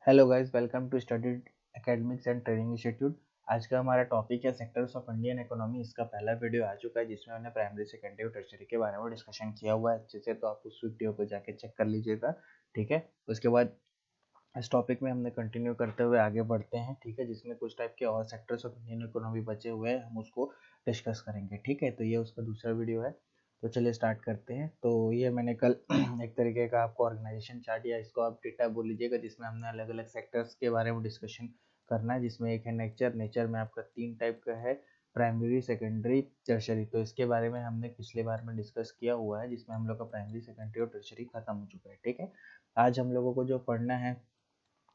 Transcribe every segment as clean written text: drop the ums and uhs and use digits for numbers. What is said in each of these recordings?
Hello guys, welcome to Study Academics and Training Institute. आज का हमारा टॉपिक है सेक्टर्स ऑफ इंडियन इकोनॉमी। इसका पहला वीडियो आ चुका है जिसमें हमने प्राइमरी, सेकेंडरी और टर्शियरी के बारे में डिस्कशन किया हुआ है अच्छे से, तो आप उस वीडियो को जाके चेक कर लीजिएगा। ठीक है, उसके बाद इस टॉपिक में हमने कंटिन्यू करते हुए आगे बढ़ते हैं। ठीक है, जिसमें कुछ टाइप के और सेक्टर्स ऑफ इंडियन इकोनॉमी बचे हुए हैं, हम उसको डिस्कस करेंगे। ठीक है, तो ये उसका दूसरा वीडियो है। तो चलिए स्टार्ट करते हैं। तो ये मैंने कल एक तरीके का आपको ऑर्गेनाइजेशन चार्ट, या इसको आप डेटा बोल लीजिएगा, जिसमें हमने अलग अलग सेक्टर्स के बारे में डिस्कशन करना है। जिसमें एक है नेचर। नेचर में आपका 3 टाइप का है, प्राइमरी, सेकेंडरी, टर्शरी। तो इसके बारे में हमने पिछले बार में डिस्कस किया हुआ है, जिसमें हम लोग का प्राइमरी, सेकेंडरी और टर्शरी खत्म हो चुका है। ठीक है, आज हम लोगों को जो पढ़ना है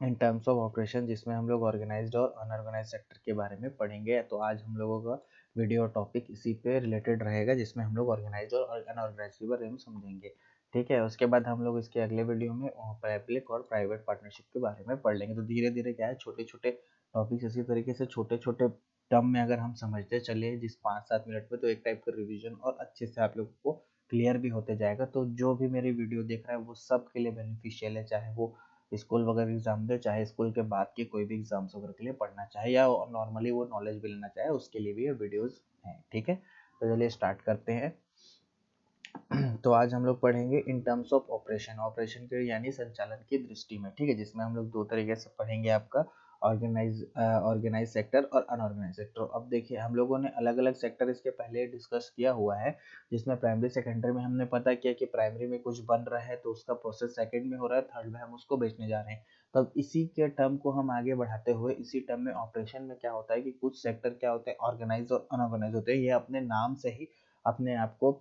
इन टर्म्स ऑफ ऑपरेशन, जिसमें हम लोग ऑर्गेनाइज्ड और अनऑर्गेनाइज्ड सेक्टर के बारे में पढ़ेंगे। तो आज हम लोगों का वीडियो टॉपिक इसी पे रिलेटेड रहेगा, जिसमें हम लोग ऑर्गेनाइज्ड और अनऑर्गेनाइज्ड के बारे में समझेंगे। ठीक है, उसके बाद हम लोग इसके अगले वीडियो में पब्लिक और प्राइवेट पार्टनरशिप के बारे में पढ़ लेंगे। तो धीरे धीरे क्या है, छोटे छोटे टॉपिक्स इसी तरीके से छोटे छोटे टर्म में अगर हम समझते चले जिस 5-7 मिनट में, तो एक टाइप का रिविजन और अच्छे से आप लोगों को क्लियर भी होते जाएगा। तो जो भी मेरी वीडियो देख रहा है वो सब के लिए बेनिफिशियल है, चाहे वो स्कूल वगैरह एग्जाम दे, चाहे स्कूल के बाद के कोई भी एग्जाम्स वगैरह के लिए पढ़ना चाहे, या नॉर्मली वो नॉलेज भी लेना चाहे, उसके लिए भी ये वीडियोस हैं। ठीक है, तो चलिए स्टार्ट करते हैं। तो आज हम लोग पढ़ेंगे in terms of operation. Operation के यानी संचालन की दृष्टि में। ठीक है, जिसमें हम लोग दो तरीके से पढ़ेंगे, आपका ऑर्गेनाइज सेक्टर और अनऑर्गेनाइज सेक्टर। अब देखिए, हम लोगों ने अलग अलग सेक्टर इसके पहले डिस्कस किया हुआ है, जिसमें प्राइमरी, सेकेंडरी में हमने पता किया कि प्राइमरी में कुछ बन रहा है तो उसका प्रोसेस सेकेंड में हो रहा है, थर्ड में हम उसको बेचने जा रहे हैं। तो अब इसी के टर्म को हम आगे बढ़ाते हुए, इसी टर्म में ऑपरेशन में क्या होता है कि कुछ सेक्टर क्या होते हैं, ऑर्गेनाइज और अनऑर्गेनाइज होते हैं। ये अपने नाम से ही अपने आप को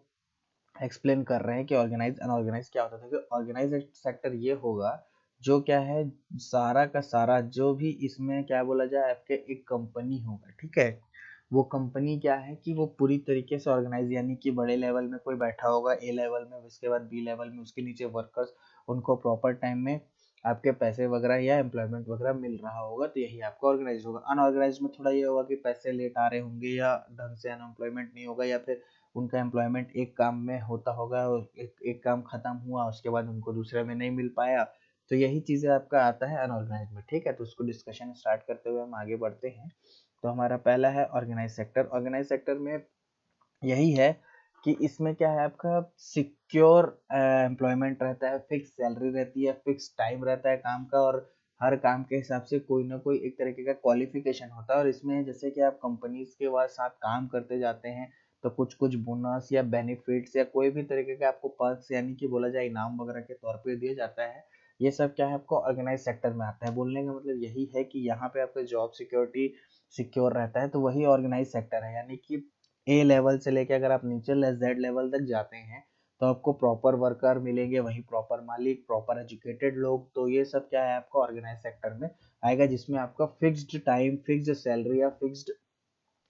एक्सप्लेन कर रहे हैं कि ऑर्गेनाइज अनऑर्गेनाइज क्या होता है। क्योंकि ऑर्गेनाइज सेक्टर ये होगा जो क्या है, सारा का सारा जो भी इसमें क्या बोला जाए, आपके एक कंपनी होगा। ठीक है, वो कंपनी क्या है कि वो पूरी तरीके से ऑर्गेनाइज, यानी कि बड़े लेवल में कोई बैठा होगा, ए लेवल में, उसके बाद बी लेवल में, उसके नीचे वर्कर्स, उनको प्रॉपर टाइम में आपके पैसे वगैरह या एम्प्लॉयमेंट वगैरह मिल रहा होगा। तो यही आपका ऑर्गेनाइज होगा। अनऑर्गेनाइज में थोड़ा ये होगा कि पैसे लेट आ रहे होंगे, या ढंग से अनएम्प्लॉयमेंट नहीं होगा, या फिर उनका एम्प्लॉयमेंट एक काम में होता होगा और एक काम खत्म हुआ, उसके बाद उनको दूसरे में नहीं मिल पाया। तो यही चीज़ें आपका आता है अनऑर्गेनाइज में। ठीक है, तो उसको डिस्कशन स्टार्ट करते हुए हम आगे बढ़ते हैं। तो हमारा पहला है ऑर्गेनाइज सेक्टर। ऑर्गेनाइज सेक्टर में यही है कि इसमें क्या है, आपका सिक्योर एम्प्लॉयमेंट रहता है, फिक्स सैलरी रहती है, फिक्स टाइम रहता है काम का, और हर काम के हिसाब से कोई ना कोई एक तरीके का क्वालिफिकेशन होता है। और इसमें जैसे कि आप कंपनीज के साथ काम करते जाते हैं, तो कुछ कुछ बोनस या बेनिफिट्स या कोई भी तरीके का आपको पर्क्स, यानी कि बोला जाए इनाम वगैरह के तौर पे दिया जाता है। ये सब क्या है, आपको ऑर्गेनाइज सेक्टर में आता है। बोलने का मतलब यही है कि यहाँ पे आपका जॉब सिक्योरिटी सिक्योर रहता है, तो वही ऑर्गेनाइज सेक्टर है। यानी कि ए लेवल से लेके अगर आप नीचे जेड लेवल तक जाते हैं, तो आपको प्रॉपर वर्कर मिलेंगे, वही प्रॉपर मालिक, प्रॉपर एजुकेटेड लोग। तो ये सब क्या है, आपको ऑर्गेनाइज सेक्टर में आएगा, जिसमें आपका फिक्स्ड टाइम, फिक्स्ड सैलरी या फिक्स्ड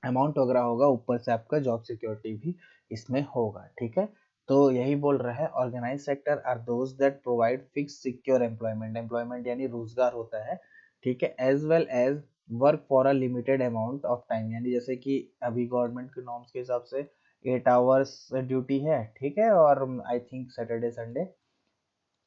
अमाउंट वगैरह होगा, ऊपर से आपका जॉब सिक्योरिटी भी इसमें होगा। ठीक है, तो यही बोल रहा है, organise sector are those that provide fix secure employment. Employment यानी रोजगार होता है। ठीक है, as well as work for a limited amount of time. यानी जैसे कि अभी गवर्नमेंट के नॉर्म्स के हिसाब से 8 आवर्स ड्यूटी है। ठीक है, और आई थिंक सैटरडे संडे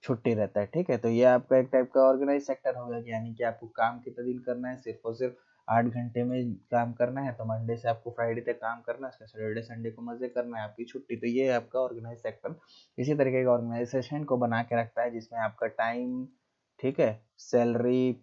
छुट्टी रहता है। ठीक है, तो ये आपका एक टाइप का ऑर्गेनाइज सेक्टर हो गया, यानी कि आपको काम कितने दिन करना है, सिर्फ और सिर्फ 8 घंटे में काम करना है। तो मंडे से आपको फ्राइडे तक काम करना है, उसका सैटरडे संडे को मजे करना है, आपकी छुट्टी। तो ये आपका ऑर्गेनाइज सेक्टर इसी तरीके का ऑर्गेनाइजेशन को बना के रखता है, जिसमें आपका टाइम, ठीक है, सैलरी,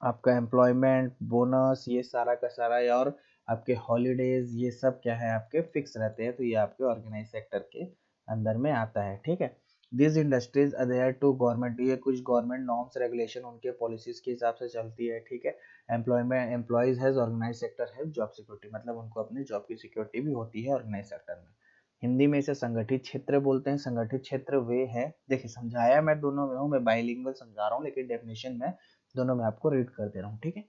आपका एम्प्लॉयमेंट, बोनस, ये सारा का सारा, और आपके हॉलीडेज, ये सब क्या है, आपके फिक्स रहते हैं। तो ये आपके ऑर्गेनाइज सेक्टर के अंदर में आता है। ठीक है, this industries adhere to government. ये कुछ गवर्नमेंट नॉर्म्स, रेगुलेशन, उनके पॉलिसीज के हिसाब से चलती है। ठीक है, employment employees has organise sector है जॉब सिक्योरिटी, मतलब उनको अपनी जॉब की सिक्योरिटी भी होती है ऑर्गेनाइज सेक्टर में। हिंदी में इसे संगठित क्षेत्र बोलते हैं। संगठित क्षेत्र वे है, देखिए समझाया मैं दोनों में हूँ, मैं बाइलिंगुअल समझा रहा हूँ, लेकिन डेफिनेशन में दोनों में आपको रीड कर दे रहा हूँ। ठीक है,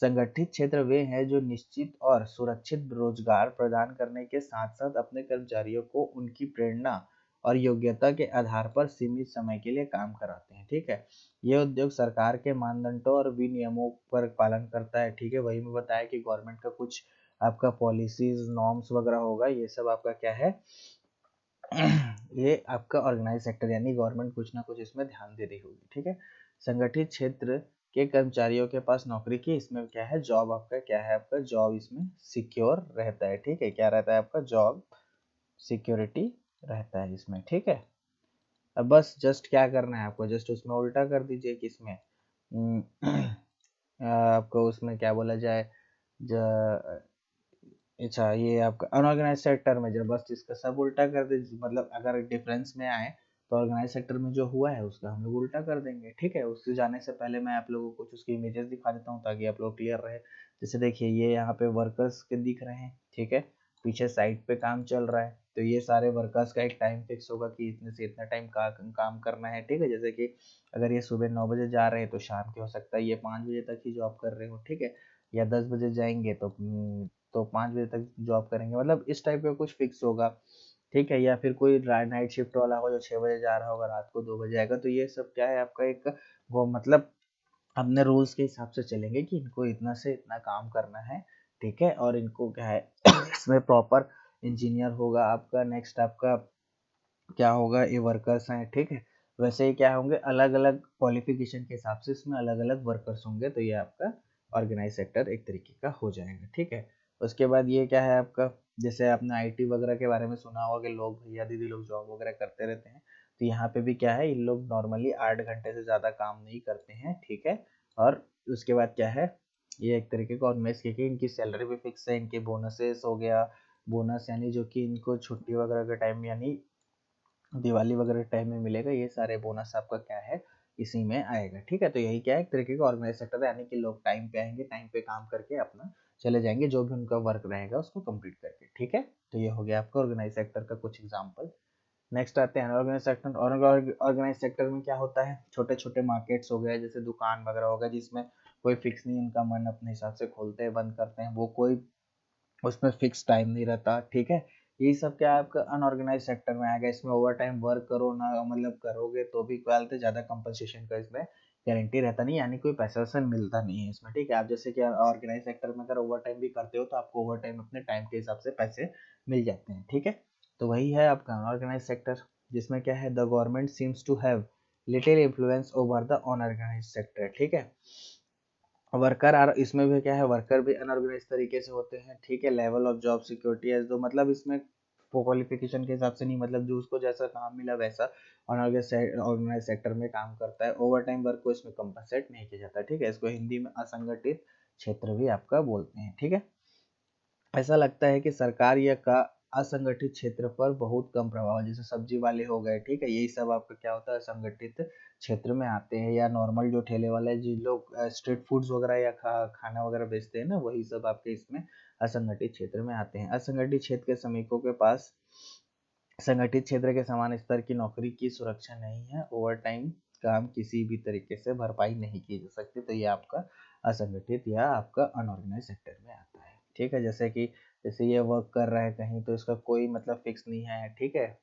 संगठित क्षेत्र वे हैं जो निश्चित और सुरक्षित रोजगार प्रदान करने के साथ साथ अपने कर्मचारियों को उनकी प्रेरणा और योग्यता के आधार पर सीमित समय के लिए काम कराते हैं। ठीक है, ये उद्योग सरकार के मानदंडों और विनियमों पर पालन करता है। ठीक है, वही मैं बताया कि गवर्नमेंट का कुछ आपका पॉलिसीज, नॉर्म्स वगैरह होगा, ये सब आपका क्या है, ये आपका ऑर्गेनाइज सेक्टर, यानी गवर्नमेंट कुछ ना कुछ इसमें ध्यान दे रही होगी। ठीक है, संगठित क्षेत्र के कर्मचारियों के पास नौकरी की, इसमें क्या है, जॉब आपका क्या है, आपका जॉब इसमें सिक्योर रहता है। ठीक है, क्या रहता है आपका, जॉब सिक्योरिटी रहता है इसमें। ठीक है, अब बस जस्ट क्या करना है आपको, जस्ट उसमें उल्टा कर दीजिए कि इसमें आपको उसमें क्या बोला जाए, अच्छा ये आपका अनऑर्गेनाइज सेक्टर में जब बस इसका सब उल्टा कर दीजिए, मतलब अगर डिफरेंस में आए तो ऑर्गेनाइज सेक्टर में जो हुआ है उसका हम लोग उल्टा कर देंगे। ठीक है, उससे जाने से पहले मैं आप लोगों को कुछ उसकी इमेजेस दिखा देता हूँ ताकि आप लोग क्लियर रहे। जैसे देखिए ये यहाँ पे वर्कर्स के दिख रहे हैं, ठीक है, पीछे साइड पे काम चल रहा है, तो ये सारे वर्कर्स का एक टाइम फिक्स होगा कि इतने से इतना टाइम का काम करना है। ठीक है, जैसे कि अगर ये सुबह 9 बजे जा रहे हैं तो शाम के हो सकता है ये 5 बजे तक ही जॉब कर रहे हो। ठीक है, या 10 बजे जाएंगे तो 5 बजे तक जॉब करेंगे, मतलब इस टाइप का कुछ फिक्स होगा। ठीक है, या फिर कोई नाइट शिफ्ट वाला हो जो 6 बजे जा रहा होगा, रात को 2 बजे आएगा, तो ये सब क्या है आपका एक वो मतलब अपने रूल्स के हिसाब से चलेंगे कि इनको इतना से इतना काम करना है। ठीक है, और इनको क्या है इसमें प्रॉपर इंजीनियर होगा आपका, नेक्स्ट आपका क्या होगा, ये वर्कर्स हैं। ठीक है, वैसे ही क्या होंगे, अलग अलग क्वालिफिकेशन के हिसाब से इसमें अलग अलग वर्कर्स होंगे, तो ये आपका ऑर्गेनाइज सेक्टर एक तरीके का हो जाएगा। ठीक है, उसके बाद ये क्या है आपका, जैसे आपने आईटी वगैरह के बारे में सुना होगा कि लोग भैया दीदी लोग जॉब वगैरह करते रहते हैं, तो यहाँ पे भी क्या है, इन लोग नॉर्मली 8 घंटे से ज़्यादा काम नहीं करते हैं। ठीक है, और उसके बाद क्या है, ये एक तरीके का ऑर्गेनाइज क्योंकि इनकी सैलरी भी फिक्स है, इनके बोनसेस हो गया, बोनस यानी जो कि इनको छुट्टी वगैरह के टाइम यानी दिवाली वगैरह टाइम में मिलेगा, ये सारे बोनस आपका क्या है इसी में आएगा। ठीक है, तो यही क्या है, एक तरीके का ऑर्गेनाइज सेक्टर है, यानी कि लोग टाइम पे आएंगे, टाइम पे काम करके अपना चले जाएंगे, जो भी उनका वर्क रहेगा उसको कंप्लीट करके। ठीक है, तो ये हो गया आपका ऑर्गेनाइज सेक्टर का कुछ एग्जांपल। नेक्स्ट आते हैं अनऑर्गेनाइज सेक्टर। ऑर्गेनाइज सेक्टर में क्या होता है, छोटे छोटे मार्केट्स हो गए, जैसे दुकान वगैरह हो गया, जिसमें कोई फिक्स नहीं, उनका मन अपने हिसाब से खोलते हैं बंद करते हैं, वो कोई उसमें फिक्स टाइम नहीं रहता। ठीक है, यही सब क्या है आपका अनऑर्गेनाइज सेक्टर में आएगा। इसमें ओवर टाइम वर्क करो ना, मतलब करोगे तो भी क्या बोलते ज़्यादा कंपनसेशन का इसमें गारंटी रहता नहीं, यानी कोई पैसा वैसा मिलता नहीं है इसमें। ठीक है, आप जैसे कि ऑर्गेनाइज सेक्टर में अगर ओवर टाइम भी करते हो तो आपको ओवर टाइम अपने टाइम के हिसाब से पैसे मिल जाते हैं। ठीक है, तो वही है आपका अनऑर्गेनाइज सेक्टर, जिसमें क्या है, the government seems to have little influence over the unorganise sector. ठीक है, वर्कर आर इसमें भी क्या है, वर्कर भी अनऑर्गेनाइज तरीके से होते हैं। ठीक है, लेवल ऑफ जॉब सिक्योरिटी है, तो मतलब इसमें क्वालिफिकेशन के हिसाब से नहीं, मतलब जो उसको जैसा काम मिला वैसा ऑर्गेनाइज सेक्टर में काम करता है। ओवर टाइम वर्क को इसमें कंपनसेट नहीं किया जाता। ठीक है, इसको हिंदी में असंगठित क्षेत्र भी आपका बोलते हैं। ठीक है, ऐसा लगता है कि सरकार या का असंगठित क्षेत्र पर बहुत कम प्रभाव है, जैसे सब्जी वाले हो गए। ठीक है, यही सब आपका क्या होता है, संगठित क्षेत्र में आते हैं, या नॉर्मल जो ठेले वाले जिन लोग स्ट्रीट फूड्स वगैरह या खाना वगैरह बेचते हैं ना, वही सब आपके इसमें असंगठित क्षेत्र में आते हैं। असंगठित क्षेत्र के श्रमिकों के पास संगठित क्षेत्र के समान स्तर की नौकरी की सुरक्षा नहीं है, ओवर टाइम काम किसी भी तरीके से भरपाई नहीं की जा सकती, तो ये आपका असंगठित या आपका अनऑर्गेनाइज सेक्टर में आता है। ठीक है, जैसे ये वर्क कर रहा है कहीं, तो इसका कोई मतलब फिक्स नहीं है। ठीक है,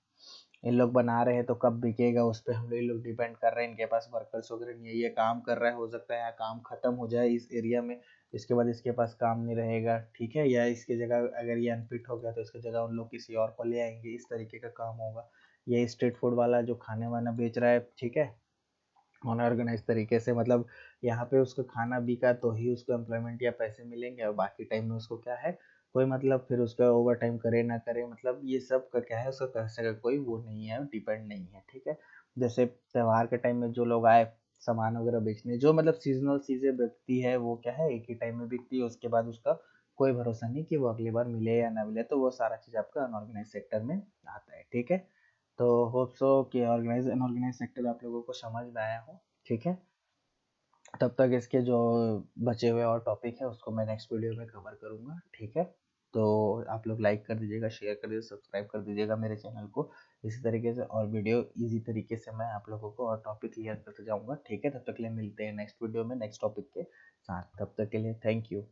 इन लोग बना रहे हैं तो कब बिकेगा उस पर हम लोग डिपेंड कर रहे हैं, इनके पास वर्कर्स वगैरह नहीं है, ये काम कर रहा है, हो सकता है यहाँ काम खत्म हो जाए इस एरिया में, इसके बाद इसके पास काम नहीं रहेगा। ठीक है, या इसकी जगह अगर ये अनफिट हो गया तो इसकी जगह उन लोग किसी और को ले आएंगे, इस तरीके का काम होगा। ये स्ट्रीट फूड वाला जो खाने वाना बेच रहा है, ठीक है, अनऑर्गेनाइज तरीके से, मतलब यहाँ पे उसको खाना बिका तो ही उसको एम्प्लॉयमेंट या पैसे मिलेंगे, और बाकी टाइम में उसको क्या है, कोई मतलब फिर उसका ओवर टाइम करे ना करे, मतलब ये सब का क्या है, उसका पैसे का कोई वो नहीं है, डिपेंड नहीं है। ठीक है, जैसे त्योहार के टाइम में जो लोग आए सामान वगैरह बेचने, जो मतलब सीजनल चीजें बिकती है, वो क्या है एक ही टाइम में बिकती है, उसके बाद उसका कोई भरोसा नहीं कि वो अगली बार मिले या ना मिले, तो वो सारा चीज आपका अनऑर्गेनाइज सेक्टर में आता है। ठीक है, तो होप सो कि ऑर्गेनाइज अनऑर्गेनाइज सेक्टर आप लोगों को समझ में आया हो। ठीक है, तब तक इसके जो बचे हुए और टॉपिक है उसको मैं नेक्स्ट वीडियो में कवर करूँगा। ठीक है, तो आप लोग लाइक कर दीजिएगा, शेयर कर दीजिएगा, सब्सक्राइब कर दीजिएगा मेरे चैनल को। इसी तरीके से और वीडियो इजी तरीके से मैं आप लोगों को और टॉपिक क्लियर करते जाऊँगा। ठीक है, तब तक के लिए मिलते हैं नेक्स्ट वीडियो में नेक्स्ट टॉपिक के साथ, तब तक के लिए थैंक यू।